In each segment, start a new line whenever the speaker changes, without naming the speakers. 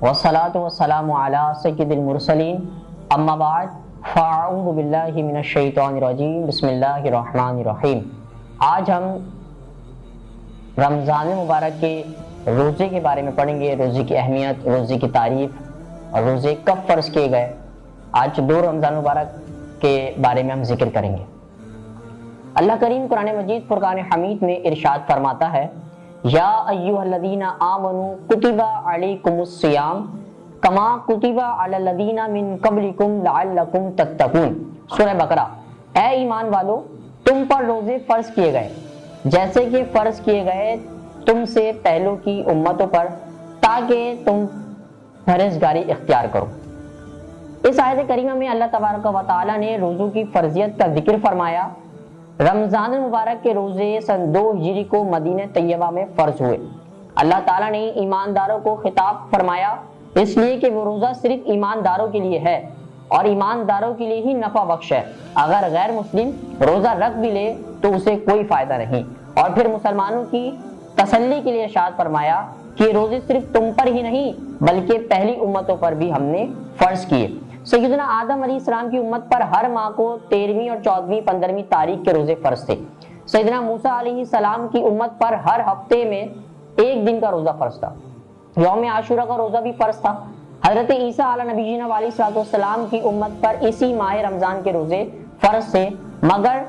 والصلاة والسلام علی سید المرسلین اما بعد فاعوذ باللہ من الشیطان الرجیم بسم اللہ الرحمن الرحیم۔ آج ہم رمضان مبارک کے روزے کے بارے میں پڑھیں گے، روزے کی اہمیت، روزے کی تعریف اور روزے کب فرض کیے گئے۔ آج 2 رمضان مبارک کے بارے میں ہم ذکر کریں گے۔ اللہ کریم قرآن مجید فرقان حمید میں ارشاد فرماتا ہے، یا ایھا الذین آمنوا کتب علیکم الصیام کما کتب علی الذین من قبلکم لعلکم تتقون۔ سورہ بقرہ۔ اے ایمان والو، تم پر روزے فرض کیے گئے جیسے کہ فرض کیے گئے تم سے پہلوں کی امتوں پر، تاکہ تم پرہیزگاری اختیار کرو۔ اس آیت کریمہ میں اللہ تبارک و تعالی نے روزوں کی فرضیت کا ذکر فرمایا۔ رمضان المبارک کے روزے سن 2 ہجری کو مدینہ طیبہ میں فرض ہوئے۔ اللہ تعالیٰ نے ایمانداروں کو خطاب فرمایا اس لیے کہ وہ روزہ صرف ایمانداروں کے لیے ہے اور ایمانداروں کے لیے ہی نفع بخش ہے۔ اگر غیر مسلم روزہ رکھ بھی لے تو اسے کوئی فائدہ نہیں۔ اور پھر مسلمانوں کی تسلی کے لیے ارشاد فرمایا کہ روزے صرف تم پر ہی نہیں بلکہ پہلی امتوں پر بھی ہم نے فرض کیے۔ سیدنا آدم علیہ السلام کی امت پر ہر ماہ کو 13ویں اور 14ویں 15ویں تاریخ کے روزے فرض تھے۔ سیدنا موسیٰ علیہ السلام کی امت پر ہر ہفتے میں 1 دن کا روزہ فرض تھا۔ یوم عاشورہ کا روزہ بھی فرض تھا۔ حضرت عیسیٰ علیہ نبینا علیہ السلام کی امت پر اسی ماہ رمضان کے روزے فرض تھے، مگر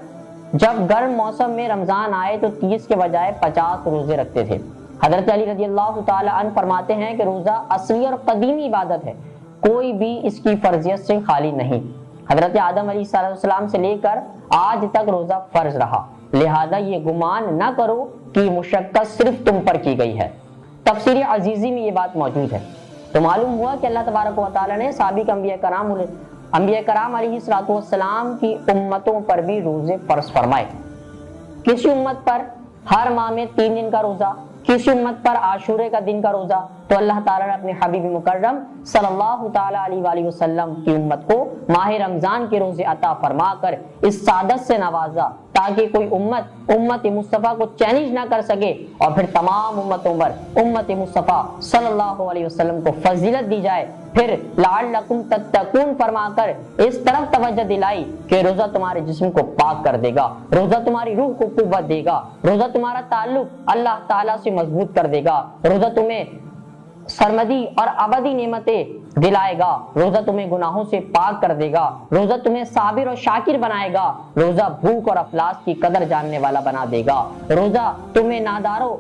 جب گرم موسم میں رمضان آئے تو 30 کے بجائے 50 روزے رکھتے تھے۔ حضرت علی رضی اللہ تعالی عنہ فرماتے ہیں کہ روزہ اصلی اور قدیمی عبادت ہے، کوئی بھی اس کی فرضیت سے خالی نہیں۔ حضرت آدم علیہ السلام سے لے کر آج تک روزہ فرض رہا، لہذا یہ گمان نہ کرو کہ مشقت صرف تم پر کی گئی ہے۔ تفسیر عزیزی میں یہ بات موجود ہے۔ تو معلوم ہوا کہ اللہ تبارک و تعالی نے سابق انبیاء کرام علیہ السلام کی امتوں پر بھی روزے فرض فرمائے۔ کسی امت پر ہر ماہ میں 3 دن کا روزہ، کسی امت پر عاشورے کا دن کا روزہ، تو اللہ تعالیٰ نے اپنے حبیب مکرم صلی اللہ تعالیٰ علیہ وآلہ وسلم کی امت کو ماہ رمضان کے روزے عطا فرما کر اس سعادت سے نوازا تاکہ کوئی امت مصطفیٰ کو چیلنج نہ کر سکے، اور پھر تمام امتوں پر امت مصطفیٰ صلی اللہ علیہ وسلم کو فضیلت دی جائے۔ پھر لعلکم تتقون فرما کر اس طرف توجہ دلائی کہ روزہ تمہارے جسم کو پاک کر دے گا، روزہ تمہاری روح کو قوت دے گا، روزہ تمہارا تعلق اللہ تعالیٰ سے مضبوط کر دے گا، روزہ تمہیں سرمدی اور ابدی نعمتیں دلائے گا، روزہ تمہیں گناہوں سے پاک کر دے گا، روزہ تمہیں صابر اور شاکر بنائے گا، روزہ بھوک اور افلاس کی قدر جاننے والا بنا دے گا، روزہ تمہیں ناداروں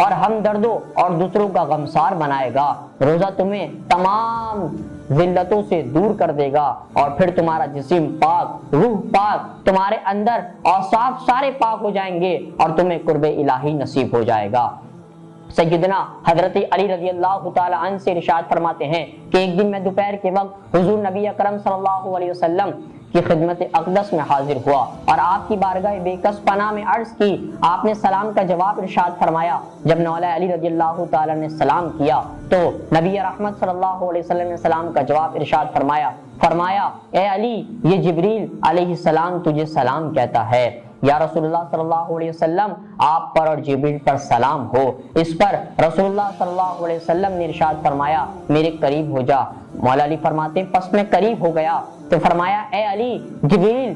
اور ہمدردوں اور دوسروں کا غمخوار بنائے گا، روزہ تمہیں تمام ذلتوں سے دور کر دے گا، اور پھر تمہارا جسم پاک، روح پاک، تمہارے اندر اوصاف سارے پاک ہو جائیں گے اور تمہیں قرب الہی نصیب ہو جائے گا۔ سیدنا حضرت علی رضی اللہ تعالی عنہ سے ارشاد فرماتے ہیں کہ ایک دن میں دوپہر کے وقت حضور نبی اکرم صلی اللہ علیہ وسلم کی خدمت اقدس میں حاضر ہوا اور آپ کی بارگاہ بے کس پناہ میں عرض کی۔ آپ نے سلام کا جواب ارشاد فرمایا۔ جب مولا علی رضی اللہ تعالی نے سلام کیا تو نبی رحمت صلی اللہ علیہ وسلم نے سلام کا جواب ارشاد فرمایا اے علی، یہ جبریل علیہ السلام تجھے سلام کہتا ہے۔ یا رسول اللہ صلی اللہ علیہ وسلم، آپ پر اور جبریل پر سلام ہو۔ اس پر رسول اللہ صلی اللہ علیہ وسلم نے ارشاد فرمایا میرے قریب ہو جا۔ مولا علی فرماتے پس میں قریب ہو گیا تو فرمایا اے علی، جبریل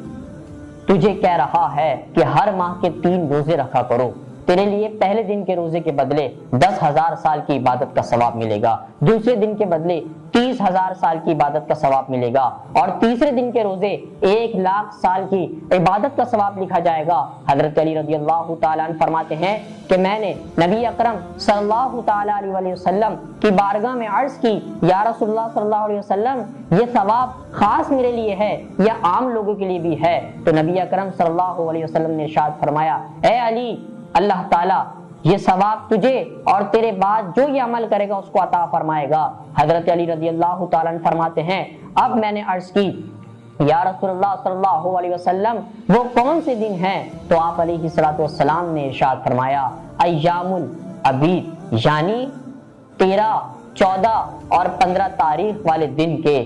تجھے کہہ رہا ہے کہ ہر ماہ کے 3 روزے رکھا کرو، تیرے لیے پہلے دن کے روزے کے بدلے 10,000 سال کی عبادت کا ثواب ملے گا، دوسرے دن کے بدلے 30,000 سال کی عبادت کا ثواب ملے گا، اور تیسرے دن کے روزے 1,00,000 سال کی عبادت کا ثواب لکھا جائے گا۔ حضرت علی رضی اللہ تعالیٰ عنہ فرماتے ہیں کہ میں نے نبی اکرم صلی اللہ تعالیٰ علیہ وسلم کی بارگاہ میں عرض کی یا رسول اللہ صلی اللہ علیہ وسلم، یہ ثواب خاص میرے لیے ہے یا عام لوگوں کے لیے بھی ہے؟ تو نبی اکرم صلی اللہ علیہ وسلم نے ارشاد فرمایا اے علی، اللہ تعالیٰ یہ ثواب تجھے اور تیرے بعد جو یہ عمل کرے گا اس کو عطا فرمائے گا۔ حضرت علی رضی اللہ تعالیٰ عنہ فرماتے ہیں اب میں نے عرض کی یا رسول اللہ صلی اللہ علیہ وسلم وہ کون سے دن ہیں؟ تو آپ علیہ الصلوۃ والسلام نے ارشاد فرمایا ایام العبید، یعنی 13، 14 اور 15 تاریخ والے دن کے۔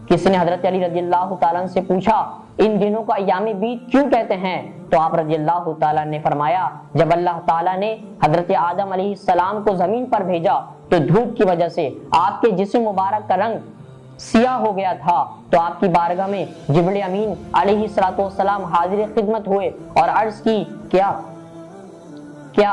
کسی نے حضرت علی رضی اللہ تعالیٰ عنہ سے پوچھا ان دنوں کو ایام بیت کیوں کہتے ہیں؟ تو آپ رضی اللہ تعالیٰ نے فرمایا جب اللہ تعالیٰ نے حضرت آدم علیہ السلام کو زمین پر بھیجا تو دھوپ کی وجہ سے آپ کے جسم مبارک کا رنگ سیاہ ہو گیا تھا، تو آپ کی بارگاہ میں جبریل امین علیہ الصلوۃ والسلام حاضر خدمت ہوئے اور عرض کی کیا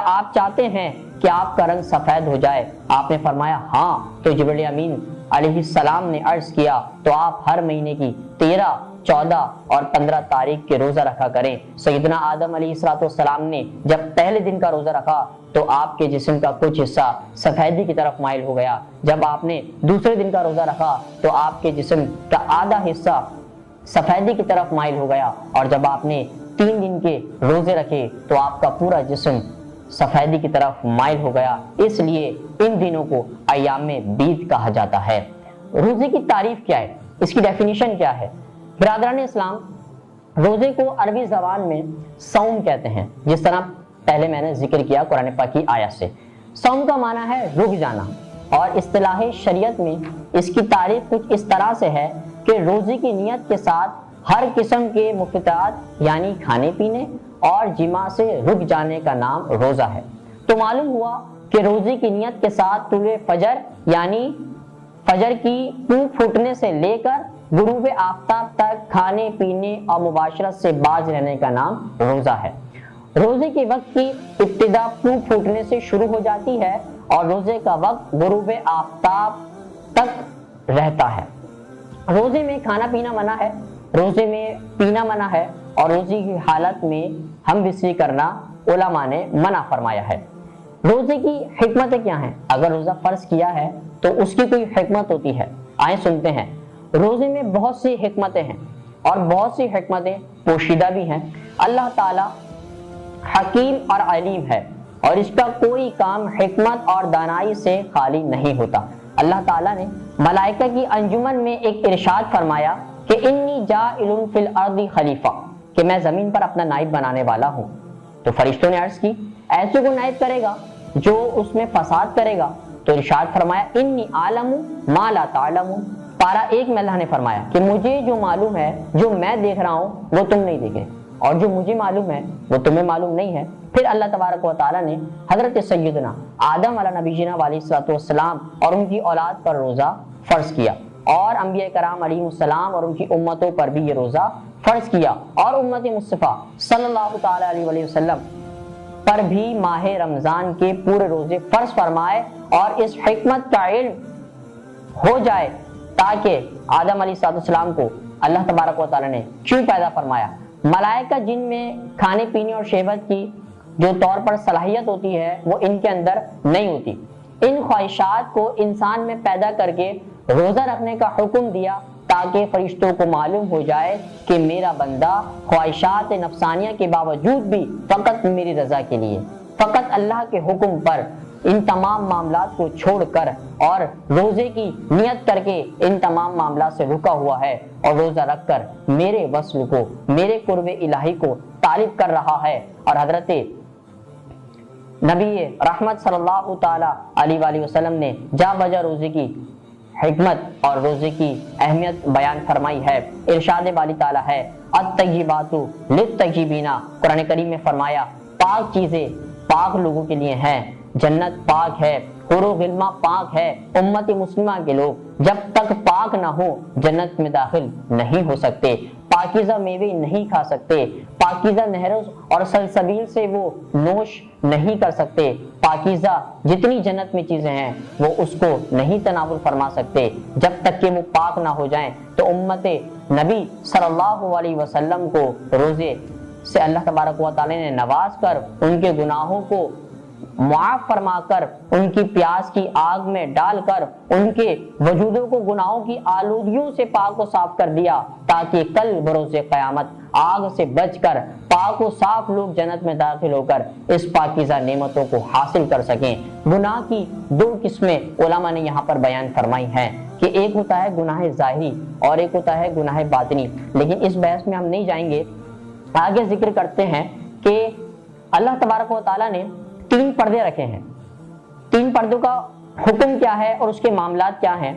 آپ چاہتے ہیں کہ آپ کا رنگ سفید ہو جائے؟ آپ نے فرمایا ہاں۔ تو جبریل امین علیہ السلام نے عرض کیا تو آپ ہر مہینے کی 13، 14 اور 15 تاریخ کے روزہ رکھا کریں۔ سیدنا آدم علیہ السلام نے جب پہلے دن کا روزہ رکھا تو آپ کے جسم کا کچھ حصہ سفیدی کی طرف مائل ہو گیا۔ جب آپ نے دوسرے دن کا روزہ رکھا تو آپ کے جسم کا آدھا حصہ سفیدی کی طرف مائل ہو گیا، اور جب آپ نے 3 دن کے روزے رکھے تو آپ کا پورا جسم سفیدی کی طرف مائل ہو گیا۔ اس لیے ان دنوں کو ایام بیض کہا جاتا ہے۔ روزے کی تعریف کیا ہے؟ اس کی ڈیفینیشن کیا ہے؟ برادران اسلام، روزے کو عربی زبان میں صوم کہتے ہیں، جس طرح پہلے میں نے ذکر کیا قرآن پاک کی آیت سے۔ صوم کا معنی ہے رک جانا، اور اصطلاح شریعت میں اس کی تعریف کچھ اس طرح سے ہے کہ روزے کی نیت کے ساتھ ہر قسم کے مفطرات یعنی کھانے پینے اور جماع سے رک جانے کا نام روزہ ہے۔ تو معلوم ہوا کہ روزے کی نیت کے ساتھ طلوع فجر یعنی فجر کی پھوٹ پھوٹنے سے لے کر غروب آفتاب تک کھانے پینے اور مباشرت سے باز رہنے کا نام روزہ ہے۔ روزے کے وقت کی ابتدا پھوٹ پھوٹنے سے شروع ہو جاتی ہے اور روزے کا وقت غروب آفتاب تک رہتا ہے۔ روزے میں کھانا پینا منع ہے، روزے میں پینا منع ہے، اور روزے کی حالت میں ہم بسری کرنا علماء نے منع فرمایا ہے۔ روزے کی حکمتیں کیا ہیں؟ اگر روزہ فرض کیا ہے تو اس کی کوئی حکمت ہوتی ہے، آئیں سنتے ہیں۔ روزے میں بہت سی حکمتیں ہیں، اور بہت سی حکمتیں پوشیدہ بھی ہیں۔ اللہ تعالی حکیم اور علیم ہے، اور اس کا کوئی کام حکمت اور دانائی سے خالی نہیں ہوتا۔ اللہ تعالیٰ نے ملائکہ کی انجمن میں ایک ارشاد فرمایا کہ انی جاعل فی الارض خلیفہ، کہ میں زمین پر اپنا نائب بنانے والا ہوں۔ تو فرشتوں نے عرض کی ایسے کو نائب کرے گا جو اس میں فساد کرے گا؟ تو ارشاد فرمایا انی عالم ما لا تعلمون۔ پارہ 1 میں اللہ نے فرمایا کہ مجھے جو معلوم ہے، جو میں دیکھ رہا ہوں وہ تم نہیں دیکھ رہے، اور جو مجھے معلوم ہے وہ تمہیں معلوم نہیں ہے۔ پھر اللہ تبارک و تعالیٰ نے حضرت سیدنا آدم علیہ نبینا علیہ الصلوۃ والسلام اور ان کی اولاد پر روزہ فرض کیا، اور انبیاء کرام علیہ السلام اور ان کی امتوں پر بھی یہ روزہ فرض کیا، اور امت مصطفیٰ صلی اللہ تعالیٰ علیہ وسلم پر بھی ماہ رمضان کے پورے روزے فرض فرمائے، اور اس حکمت کا علم ہو جائے تاکہ آدم علیہ السلام کو اللہ تبارک و تعالیٰ نے کیوں پیدا فرمایا۔ ملائکہ جن میں کھانے پینے اور شہوت کی جو طور پر صلاحیت ہوتی ہے وہ ان کے اندر نہیں ہوتی۔ ان خواہشات کو انسان میں پیدا کر کے روزہ رکھنے کا حکم دیا تاکہ فرشتوں کو معلوم ہو جائے کہ میرا بندہ خواہشات نفسانیہ کے باوجود بھی فقط میری رضا کے لیے، فقط اللہ کے حکم پر ان تمام معاملات کو چھوڑ کر اور روزے کی نیت کر کے ان تمام معاملات سے رکا ہوا ہے، اور روزہ رکھ کر میرے وصل کو، میرے قرب الہی کو طالب کر رہا ہے۔ اور حضرت نبی رحمت صلی اللہ تعالی علیہ وآلہ وسلم نے جا بجا روزے کی حکمت اور روزے کی اہمیت بیان فرمائی ہے۔ ارشاد باری تعالیٰ ہے الطیبات للطیبین، قرآن کریم میں فرمایا پاک چیزیں پاک لوگوں کے لیے ہیں، جنت پاک ہے، حور و غلماں پاک ہے۔ امت مسلمہ کے لوگ جب تک پاک نہ ہو جنت میں داخل نہیں ہو سکتے، پاکیزہ میوے نہیں کھا سکتے، پاکیزہ نہروں اور سلسبیل سے وہ نوش نہیں کر سکتے، پاکیزہ جتنی جنت میں چیزیں ہیں وہ اس کو نہیں تناول فرما سکتے جب تک کہ وہ پاک نہ ہو جائیں۔ تو امت نبی صلی اللہ علیہ وسلم کو روزے سے اللہ تبارک و تعالی نے نواز کر ان کے گناہوں کو معاف فرما کر ان کی پیاس کی آگ میں ڈال کر ان کے وجودوں کو گناہوں کی آلودگیوں سے پاک و صاف کر دیا تاکہ کل بروز قیامت آگ سے بچ کر پاک و صاف لوگ جنت میں داخل ہو کر اس پاکیزہ نعمتوں کو حاصل کر سکیں۔ گناہ کی 2 قسمیں علماء نے یہاں پر بیان فرمائی ہیں کہ ایک ہوتا ہے گناہ ظاہری اور ایک ہوتا ہے گناہ باطنی، لیکن اس بحث میں ہم نہیں جائیں گے۔ آگے ذکر کرتے ہیں کہ اللہ تبارک و تعالیٰ نے 3 پردے رکھے ہیں۔ 3 پردوں کا حکم کیا ہے اور اس کے معاملات کیا ہیں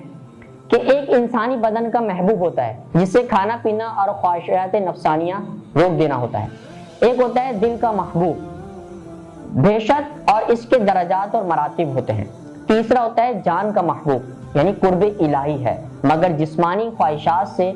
کہ ایک انسانی بدن کا محبوب ہوتا ہے جسے کھانا پینا اور خواہشات نفسانیہ روک دینا ہوتا ہے، ایک ہوتا ہے دل کا محبوب، بے شک اور اس کے درجات اور مراتب ہوتے ہیں۔ تیسرا ہوتا ہے جان کا محبوب، یعنی قرب الہی ہے، مگر جسمانی خواہشات سے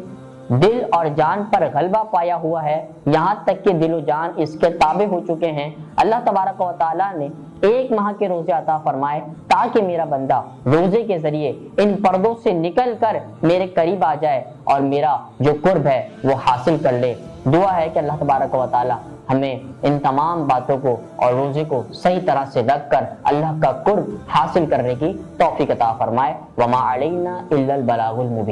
دل اور جان پر غلبہ پایا ہوا ہے، یہاں تک کہ دل و جان اس کے تابع ہو چکے ہیں۔ اللہ تبارک و تعالیٰ نے 1 ماہ کے روزے عطا فرمائے تاکہ میرا بندہ روزے کے ذریعے ان پردوں سے نکل کر میرے قریب آ جائے اور میرا جو قرب ہے وہ حاصل کر لے۔ دعا ہے کہ اللہ تبارک و تعالیٰ ہمیں ان تمام باتوں کو اور روزے کو صحیح طرح سے رکھ کر اللہ کا قرب حاصل کرنے کی توفیق عطا فرمائے۔ وما علینا الا البلاغ المبین۔